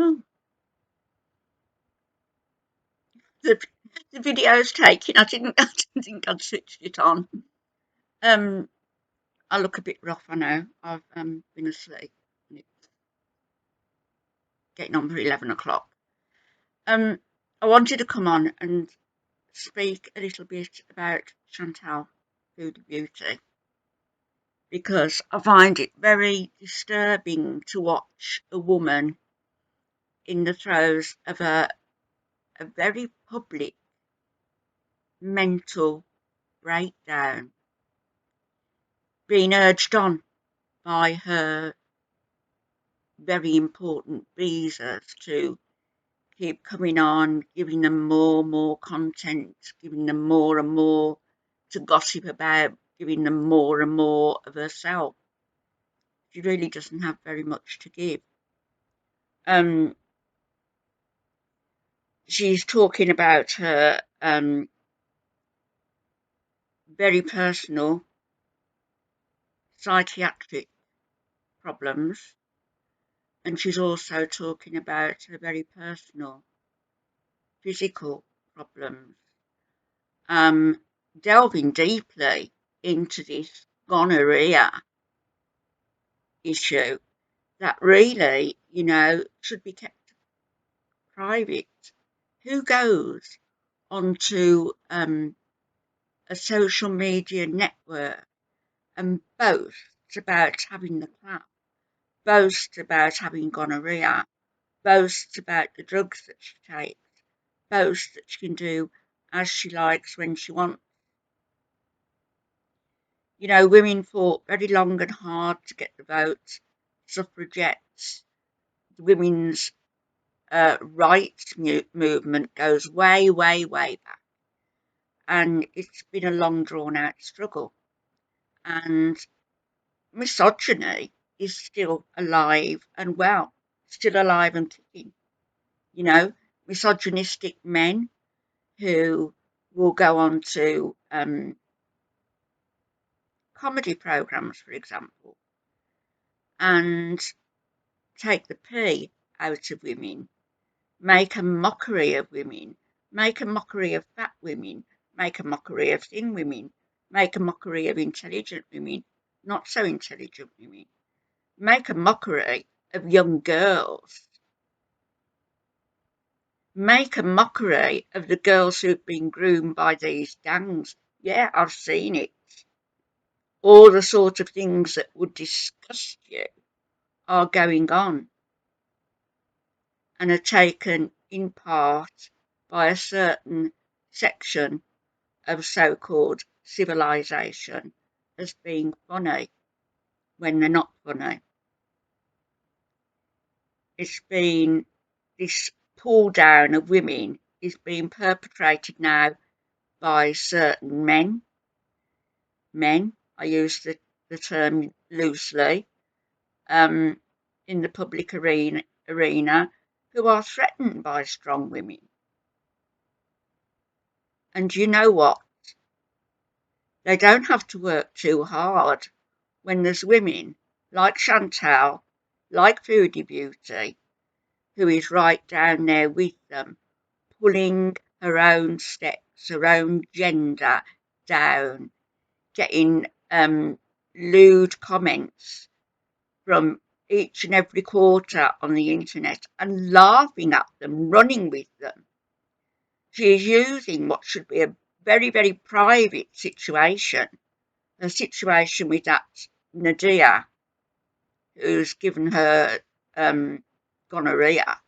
Oh, the the video's taken. I didn't think I'd switched it on. Um, I look a bit rough, I know. I've been asleep and it's getting on for 11 o'clock. Um, I wanted to come on and speak a little bit about Chantal Foodie Beauty because I find it very disturbing to watch a woman in the throes of a very public mental breakdown being urged on by her very important visas to keep coming on, giving them more and more content, giving them more and more to gossip about, giving them more and more of herself. She really doesn't have very much to give. Um, she's talking about her very personal psychiatric problems, and she's also talking about her very personal physical problems. Um, delving deeply into this gonorrhea issue that really, should be kept private. Who goes onto a social media network and boasts about having the clap, boasts about having gonorrhea, boasts about the drugs that she takes, boasts that she can do as she likes when she wants? Women fought very long and hard to get the vote, suffragettes, the women's rights movement goes way, way, way back. And it's been a long, drawn out struggle. And misogyny is still alive and well, still alive and kicking. Misogynistic men who will go on to comedy programs, for example, and take the P out of women, make a mockery of women, make a mockery of fat women, make a mockery of thin women, make a mockery of intelligent women, not so intelligent women, make a mockery of young girls, make a mockery of the girls who've been groomed by these gangs. Yeah, I've seen it. All the sort of things that would disgust you are going on and are taken in part by a certain section of so-called civilization as being funny when they're not funny. It's been this pull down of women is being perpetrated now by certain men. I use the term loosely, in the public arena who are threatened by strong women. And you know what? They don't have to work too hard when there's women like Chantal, like Foodie Beauty, who is right down there with them, pulling her own steps, her own gender down, getting lewd comments from each and every quarter on the internet and laughing at them, running with them. She is using what should be a very, very private situation, a situation with that Nadia who's given her gonorrhea,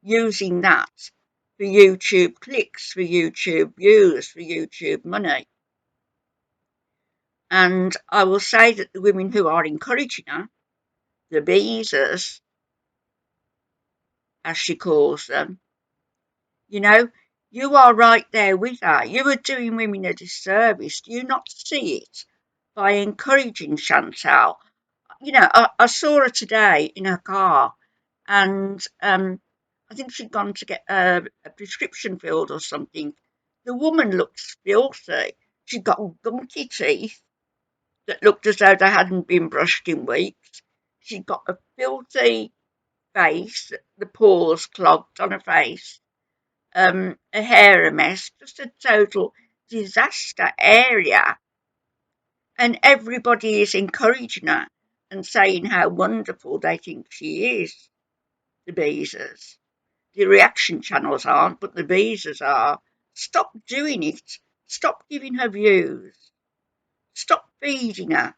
using that for YouTube clicks, for YouTube views, for YouTube money. And I will say that the women who are encouraging her, the beesers, as she calls them, you are right there with her. You are doing women a disservice. Do you not see it by encouraging Chantal? I saw her today in her car, and I think she'd gone to get a prescription filled or something. The woman looks filthy. She'd got gunky teeth that looked as though they hadn't been brushed in weeks. She'd got a filthy face, the pores clogged on her face, her hair a mess, just a total disaster area. And everybody is encouraging her and saying how wonderful they think she is, the Beezers. The reaction channels aren't, but the Beezers are. Stop doing it. Stop giving her views. Stop feeding her.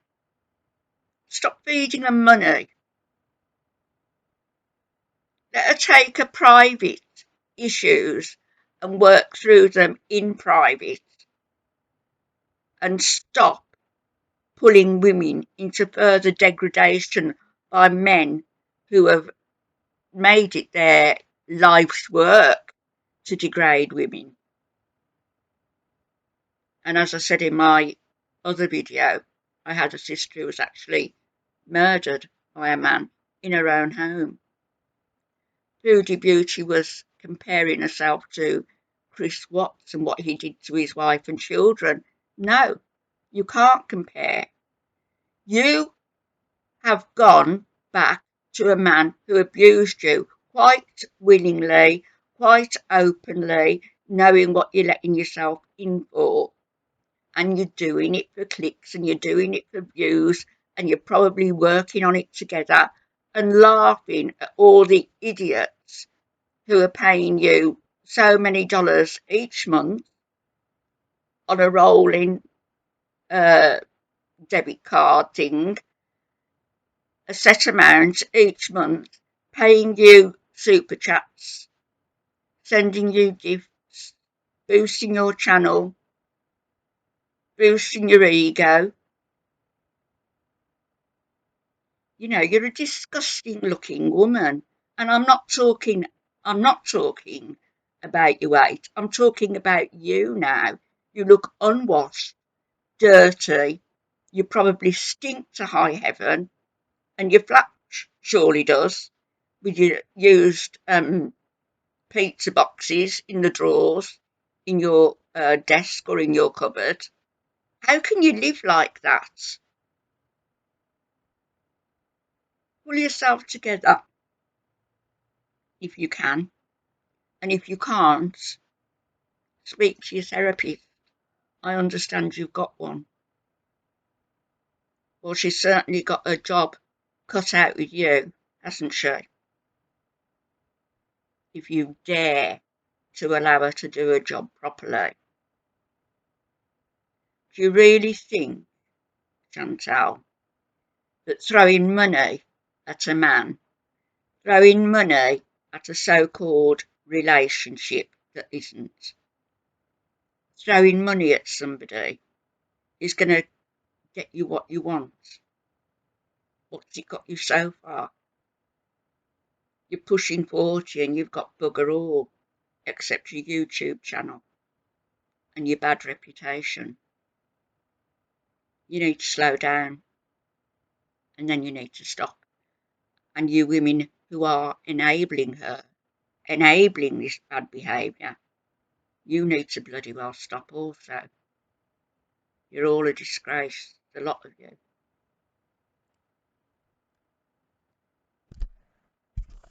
Stop feeding her money. Let her take her private issues and work through them in private, and stop pulling women into further degradation by men who have made it their life's work to degrade women. And as I said in my other video, I had a sister who was actually murdered by a man in her own home. Foodie Beauty was comparing herself to Chris Watts and what he did to his wife and children. No, you can't compare. You have gone back to a man who abused you quite willingly, quite openly, knowing what you're letting yourself in for. And you're doing it for clicks and you're doing it for views and you're probably working on it together and laughing at all the idiots who are paying you so many dollars each month on a rolling debit card thing, a set amount each month, paying you super chats, sending you gifts, boosting your channel, boosting your ego. You know, you're a disgusting looking woman. And I'm not talking about your weight. I'm talking about you now. You look unwashed, dirty. You probably stink to high heaven. And your flat surely does, with your used pizza boxes in the drawers, in your desk or in your cupboard. How can you live like that? Pull yourself together if you can. And if you can't, speak to your therapist. I understand you've got one. Well, she's certainly got her job cut out with you, hasn't she? If you dare to allow her to do her job properly. Do you really think, Chantal, that throwing money at a man, throwing money at a so-called relationship that isn't, throwing money at somebody is going to get you what you want? What's it got you so far? You're pushing 40 and you've got bugger all, except your YouTube channel and your bad reputation. You need to slow down, and then you need to stop. And you women who are enabling her, enabling this bad behaviour, you need to bloody well stop also. You're all a disgrace, the lot of you.